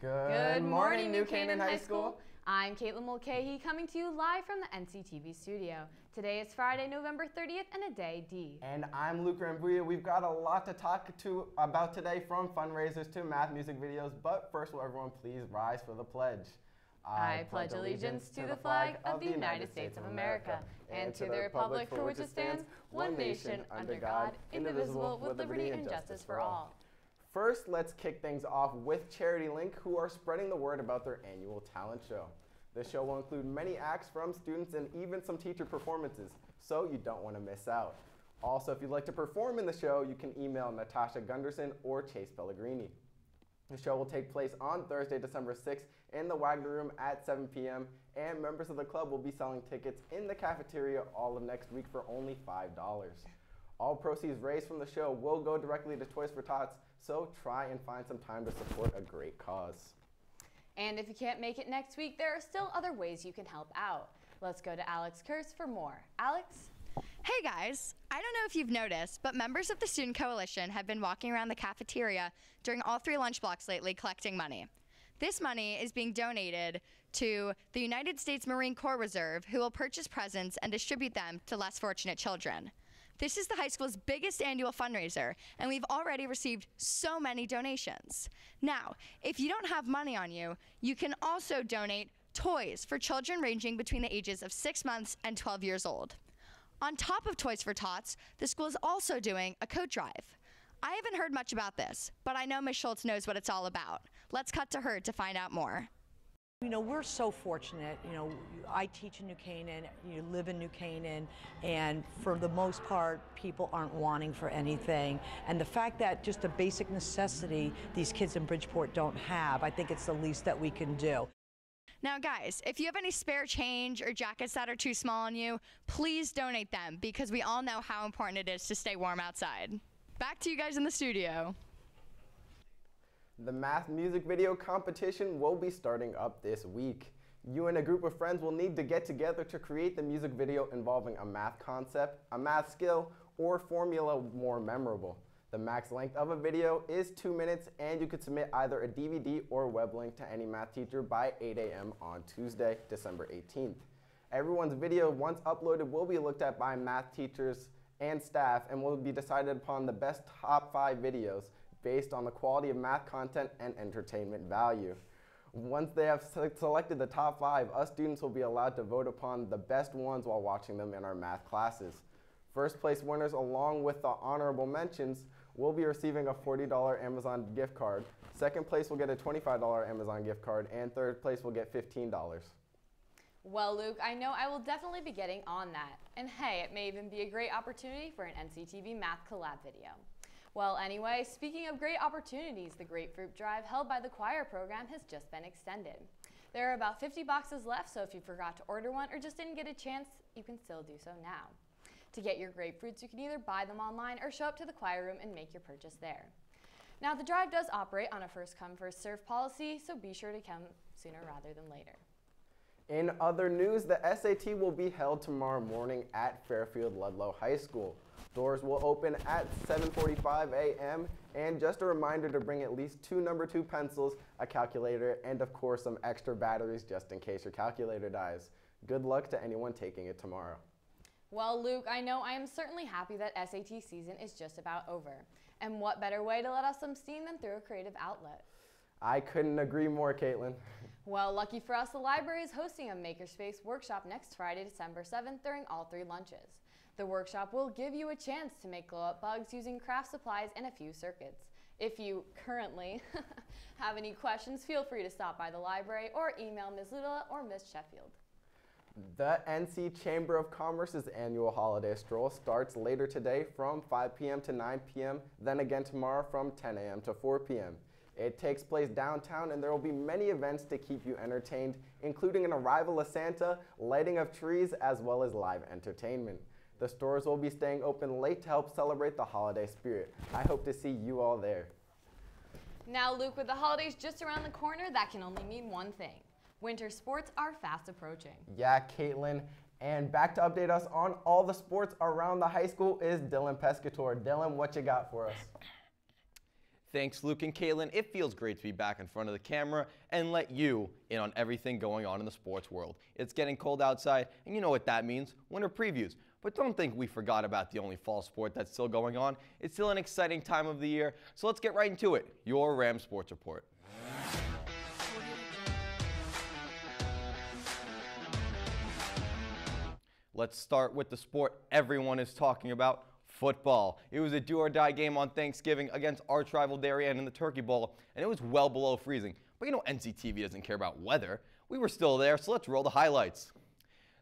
Good morning, New Canaan High School. I'm Caitlin Mulcahy coming to you live from the NCTV studio. Today is Friday, November 30th and a day D. And I'm Luke Rambuya. We've got a lot to talk about today, from fundraisers to math music videos. But first, will everyone please rise for the pledge. I pledge allegiance to the flag of the United States of America and to the republic for which it stands, one nation, under God, indivisible, with liberty and justice for all. First, let's kick things off with Charity Link, who are spreading the word about their annual talent show. The show will include many acts from students and even some teacher performances, so you don't want to miss out. Also, if you'd like to perform in the show, you can email Natasha Gunderson or Chase Pellegrini. The show will take place on Thursday, December 6th in the Wagner Room at 7 p.m., and members of the club will be selling tickets in the cafeteria all of next week for only $5. All proceeds raised from the show will go directly to Toys for Tots, so try and find some time to support a great cause. And if you can't make it next week, there are still other ways you can help out. Let's go to Alex Kurtz for more. Alex? Hey guys, I don't know if you've noticed, but members of the Student Coalition have been walking around the cafeteria during all 3 lunch blocks lately collecting money. This money is being donated to the United States Marine Corps Reserve, who will purchase presents and distribute them to less fortunate children. This is the high school's biggest annual fundraiser, and we've already received so many donations. Now, if you don't have money on you, you can also donate toys for children ranging between the ages of 6 months and 12 years old. On top of Toys for Tots, the school is also doing a coat drive. I haven't heard much about this, but I know Ms. Schultz knows what it's all about. Let's cut to her to find out more. You know, we're so fortunate. You know, I teach in New Canaan, you live in New Canaan, and for the most part, people aren't wanting for anything. And the fact that just a basic necessity these kids in Bridgeport don't have, I think it's the least that we can do. Now guys, if you have any spare change or jackets that are too small on you, please donate them, because we all know how important it is to stay warm outside. Back to you guys in the studio. The math music video competition will be starting up this week. You and a group of friends will need to get together to create the music video involving a math concept, a math skill, or formula more memorable. The max length of a video is 2 minutes, and you could submit either a DVD or web link to any math teacher by 8 a.m. on Tuesday, December 18th. Everyone's video, once uploaded, will be looked at by math teachers and staff and will be decided upon the best top 5 videos based on the quality of math content and entertainment value. Once they have selected the top 5, us students will be allowed to vote upon the best ones while watching them in our math classes. First place winners, along with the honorable mentions, will be receiving a $40 Amazon gift card. Second place will get a $25 Amazon gift card, and third place will get $15. Well, Luke, I know I will definitely be getting on that. And hey, it may even be a great opportunity for an NCTV Math collab video. Well, anyway, speaking of great opportunities, the Grapefruit Drive held by the choir program has just been extended. There are about 50 boxes left, so if you forgot to order one or just didn't get a chance, you can still do so now. To get your grapefruits, you can either buy them online or show up to the choir room and make your purchase there. Now, the drive does operate on a first-come, first-served policy, so be sure to come sooner rather than later. In other news, the SAT will be held tomorrow morning at Fairfield Ludlow High School. Doors will open at 7:45 a.m. and just a reminder to bring at least 2 number 2 pencils, a calculator, and of course some extra batteries just in case your calculator dies. Good luck to anyone taking it tomorrow. Well, Luke, I know I am certainly happy that SAT season is just about over. And what better way to let off some steam than through a creative outlet? I couldn't agree more, Caitlin. Well, lucky for us, the library is hosting a Makerspace workshop next Friday, December 7th during all 3 lunches. The workshop will give you a chance to make glow-up bugs using craft supplies and a few circuits. If you currently have any questions, feel free to stop by the library or email Ms. Ludala or Ms. Sheffield. The NC Chamber of Commerce's annual holiday stroll starts later today from 5 p.m. to 9 p.m., then again tomorrow from 10 a.m. to 4 p.m. It takes place downtown, and there will be many events to keep you entertained, including an arrival of Santa, lighting of trees, as well as live entertainment. The stores will be staying open late to help celebrate the holiday spirit. I hope to see you all there. Now, Luke, with the holidays just around the corner, that can only mean one thing. Winter sports are fast approaching. Yeah, Caitlin. And back to update us on all the sports around the high school is Dylan Pescator. Dylan, what you got for us? Thanks, Luke and Caitlin. It feels great to be back in front of the camera and let you in on everything going on in the sports world. It's getting cold outside, and you know what that means, winter previews. But don't think we forgot about the only fall sport that's still going on. It's still an exciting time of the year, so let's get right into it. Your Rams Sports Report. Let's start with the sport everyone is talking about, football. It was a do-or-die game on Thanksgiving against arch rival Darien in the Turkey Bowl, and it was well below freezing. But you know NCTV doesn't care about weather. We were still there, so let's roll the highlights.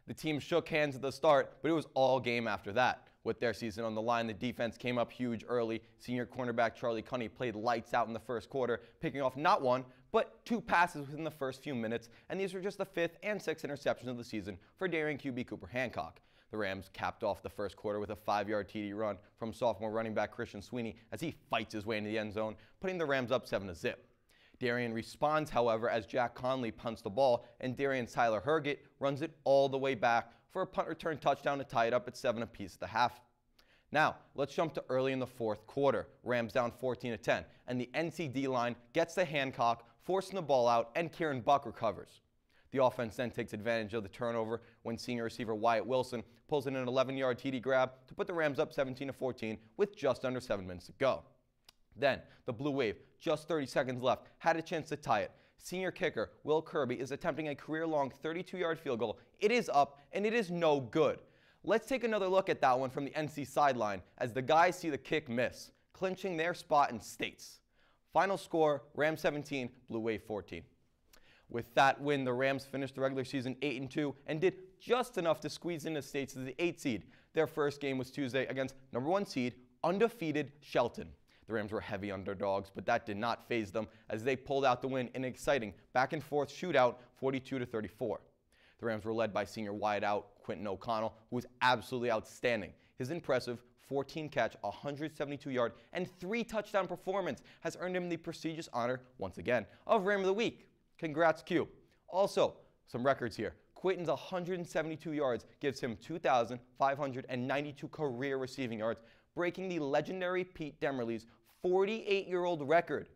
The team shook hands at the start, but it was all game after that. With their season on the line, the defense came up huge early. Senior cornerback Charlie Cunney played lights out in the first quarter, picking off not one, but 2 passes within the first few minutes, and these were just the 5th and 6th interceptions of the season for Darien QB Cooper Hancock. The Rams capped off the first quarter with a 5-yard TD run from sophomore running back Christian Sweeney as he fights his way into the end zone, putting the Rams up 7-0. Darien responds, however, as Jack Conley punts the ball, and Darien's Tyler Herget runs it all the way back for a punt return touchdown to tie it up at 7 apiece at the half. Now, let's jump to early in the fourth quarter. Rams down 14-10, and the NCD line gets to Hancock, forcing the ball out, and Kieran Buck recovers. The offense then takes advantage of the turnover when senior receiver Wyatt Wilson pulls in an 11-yard TD grab to put the Rams up 17-14 with just under 7 minutes to go. Then, the Blue Wave, just 30 seconds left, had a chance to tie it. Senior kicker Will Kirby is attempting a career-long 32-yard field goal. It is up, and it is no good. Let's take another look at that one from the NC sideline as the guys see the kick miss, clinching their spot in states. Final score, Rams 17, Blue Wave 14. With that win, the Rams finished the regular season 8-2 and did just enough to squeeze into states as the 8th seed. Their first game was Tuesday against number 1 seed, undefeated Shelton. The Rams were heavy underdogs, but that did not faze them as they pulled out the win in an exciting back-and-forth shootout, 42-34. The Rams were led by senior wideout Quentin O'Connell, who was absolutely outstanding. His impressive 14-catch, 172-yard, and 3-touchdown performance has earned him the prestigious honor, once again, of Ram of the Week. Congrats, Q. Also, some records here. Quentin's 172 yards gives him 2,592 career receiving yards, breaking the legendary Pete Demerly's 48-year-old record.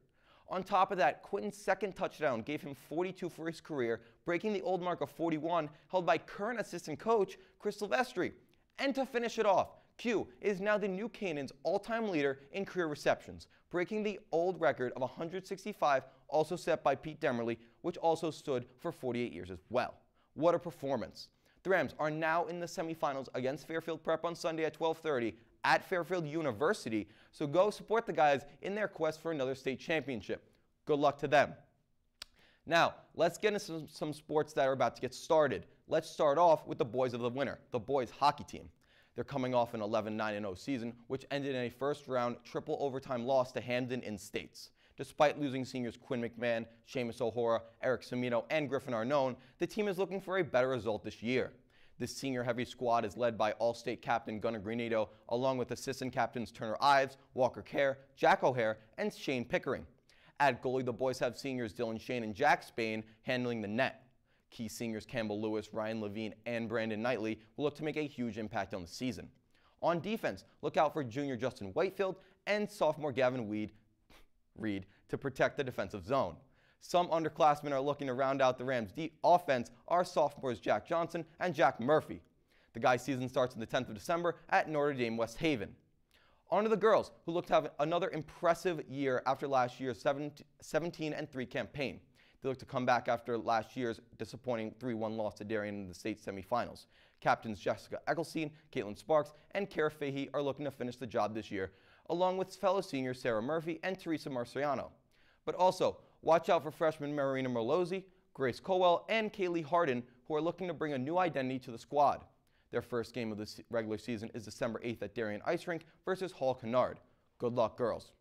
On top of that, Quentin's second touchdown gave him 42 for his career, breaking the old mark of 41 held by current assistant coach Chris Silvestri. And to finish it off, Q is now the New Canaan's all-time leader in career receptions, breaking the old record of 165 also set by Pete Demerly, which also stood for 48 years as well. What a performance. The Rams are now in the semifinals against Fairfield Prep on Sunday at 12:30 at Fairfield University, so go support the guys in their quest for another state championship. Good luck to them. Now, let's get into some sports that are about to get started. Let's start off with the boys of the winter, the boys hockey team. They're coming off an 11-9-0 season, which ended in a first-round triple overtime loss to Hamden in States. Despite losing seniors Quinn McMahon, Seamus O'Hora, Eric Semino, and Griffin Arnone, the team is looking for a better result this year. This senior-heavy squad is led by All-State captain Gunnar Granito, along with assistant captains Turner Ives, Walker Kerr, Jack O'Hare, and Shane Pickering. At goalie, the boys have seniors Dylan Shane and Jack Spain handling the net. Key seniors Campbell Lewis, Ryan Levine, and Brandon Knightley will look to make a huge impact on the season. On defense, look out for junior Justin Whitefield and sophomore Gavin Reed to protect the defensive zone. Some underclassmen are looking to round out the Rams' offense are sophomores Jack Johnson and Jack Murphy. The guys' season starts on the 10th of December at Notre Dame West Haven. On to the girls, who look to have another impressive year after last year's 17-3 campaign. They look to come back after last year's disappointing 3-1 loss to Darien in the state semifinals. Captains Jessica Ecclestein, Caitlin Sparks, and Kara Fahey are looking to finish the job this year, along with fellow seniors Sarah Murphy and Teresa Marciano. But also, watch out for freshmen Marina Merlozzi, Grace Colwell, and Kaylee Harden, who are looking to bring a new identity to the squad. Their first game of the regular season is December 8th at Darien Ice Rink versus Hall Kennard. Good luck, girls.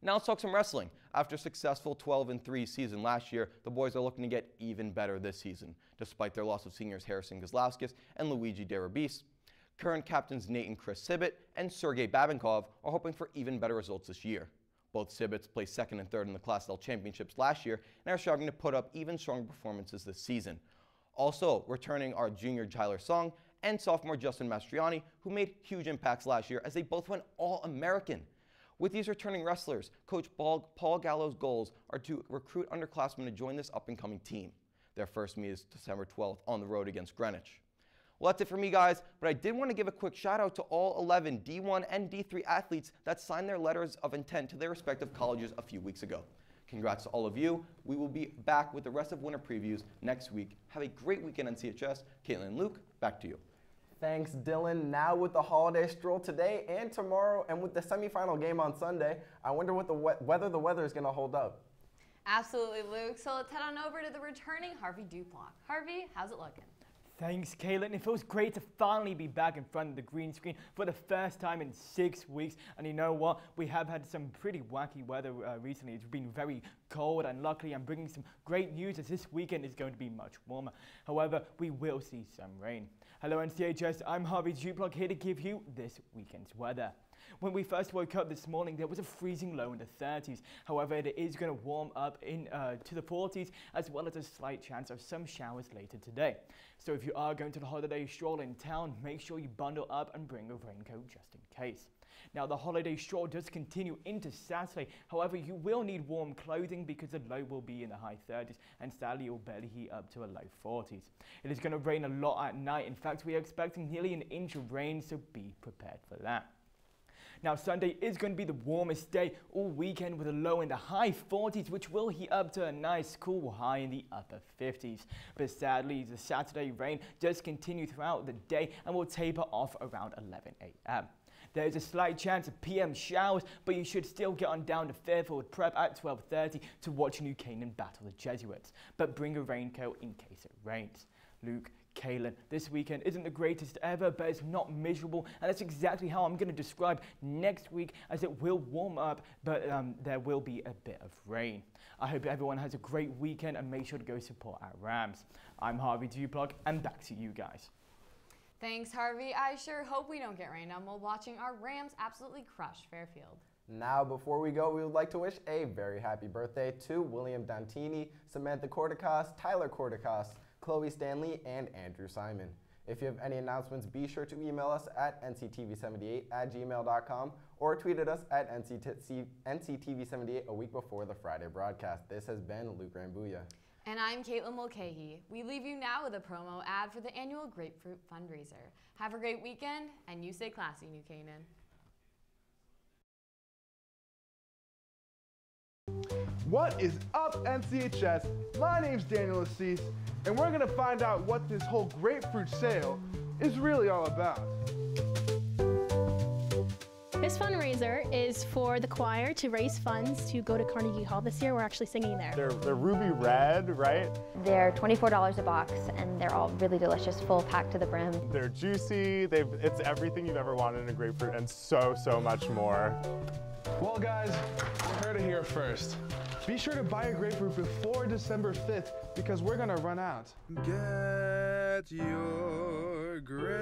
Now let's talk some wrestling. After a successful 12-3 season last year, the boys are looking to get even better this season, despite their loss of seniors Harrison Gazlauskas and Luigi Derabis. Current captains Nate and Chris Sibbett and Sergei Babinkov are hoping for even better results this year. Both Sibbets placed second and third in the Class L championships last year and are striving to put up even stronger performances this season. Also, returning are junior Tyler Song and sophomore Justin Mastriani, who made huge impacts last year as they both went All-American. With these returning wrestlers, Coach Paul Gallo's goals are to recruit underclassmen to join this up-and-coming team. Their first meet is December 12th on the road against Greenwich. Well, that's it for me, guys, but I did want to give a quick shout out to all 11 D1 and D3 athletes that signed their letters of intent to their respective colleges a few weeks ago. Congrats to all of you. We will be back with the rest of winter previews next week. Have a great weekend on CHS. Caitlin and Luke, back to you. Thanks, Dylan. Now with the holiday stroll today and tomorrow, and with the semifinal game on Sunday, I wonder what whether the weather is going to hold up. Absolutely, Luke. So let's head on over to the returning Harvey Duplanc. Harvey, how's it looking? Thanks, Caitlin. It feels great to finally be back in front of the green screen for the first time in 6 weeks. And you know what? We have had some pretty wacky weather recently. It's been very cold, and luckily I'm bringing some great news as this weekend is going to be much warmer. However, we will see some rain. Hello, NCHS. I'm Harvey Duplanc here to give you this weekend's weather. When we first woke up this morning, there was a freezing low in the 30s. However, it is going to warm up to the 40s, as well as a slight chance of some showers later today. So if you are going to the holiday stroll in town, make sure you bundle up and bring a raincoat just in case. Now, the holiday stroll does continue into Saturday. However, you will need warm clothing because the low will be in the high 30s, and Saturday will barely heat up to a low 40s. It is going to rain a lot at night. In fact, we are expecting nearly an inch of rain, so be prepared for that. Now, Sunday is going to be the warmest day all weekend with a low in the high 40s, which will heat up to a nice cool high in the upper 50s. But sadly, the Saturday rain does continue throughout the day and will taper off around 11 a.m. There is a slight chance of PM showers, but you should still get on down to Fairfield Prep at 12:30 to watch New Canaan battle the Jesuits. But bring a raincoat in case it rains. Luke, Caitlin, this weekend isn't the greatest ever, but it's not miserable, and that's exactly how I'm going to describe next week, as it will warm up, but there will be a bit of rain. I hope everyone has a great weekend, and make sure to go support our Rams. I'm Harvey Duplanc, and back to you guys. Thanks, Harvey. I sure hope we don't get rained on while watching our Rams absolutely crush Fairfield. Now, before we go, we would like to wish a very happy birthday to William Dantini, Samantha Corticas, Tyler Corticas, Chloe Stanley, and Andrew Simon. If you have any announcements, be sure to email us at nctv78@gmail.com or tweet at us at nctv78 a week before the Friday broadcast. This has been Luke Rambuya. And I'm Caitlin Mulcahy. We leave you now with a promo ad for the annual Grapefruit fundraiser. Have a great weekend, and you stay classy, New Canaan. What is up, NCHS? My name's Daniel Assis, and we're gonna find out what this whole grapefruit sale is really all about. This fundraiser is for the choir to raise funds to go to Carnegie Hall this year. We're actually singing there. They're ruby red, right? They're $24 a box, and they're all really delicious, full packed to the brim. They're juicy, it's everything you've ever wanted in a grapefruit, and so much more. Well, guys, you heard it here first. Be sure to buy a grapefruit before December 5th because we're gonna run out. Get your grapefruit.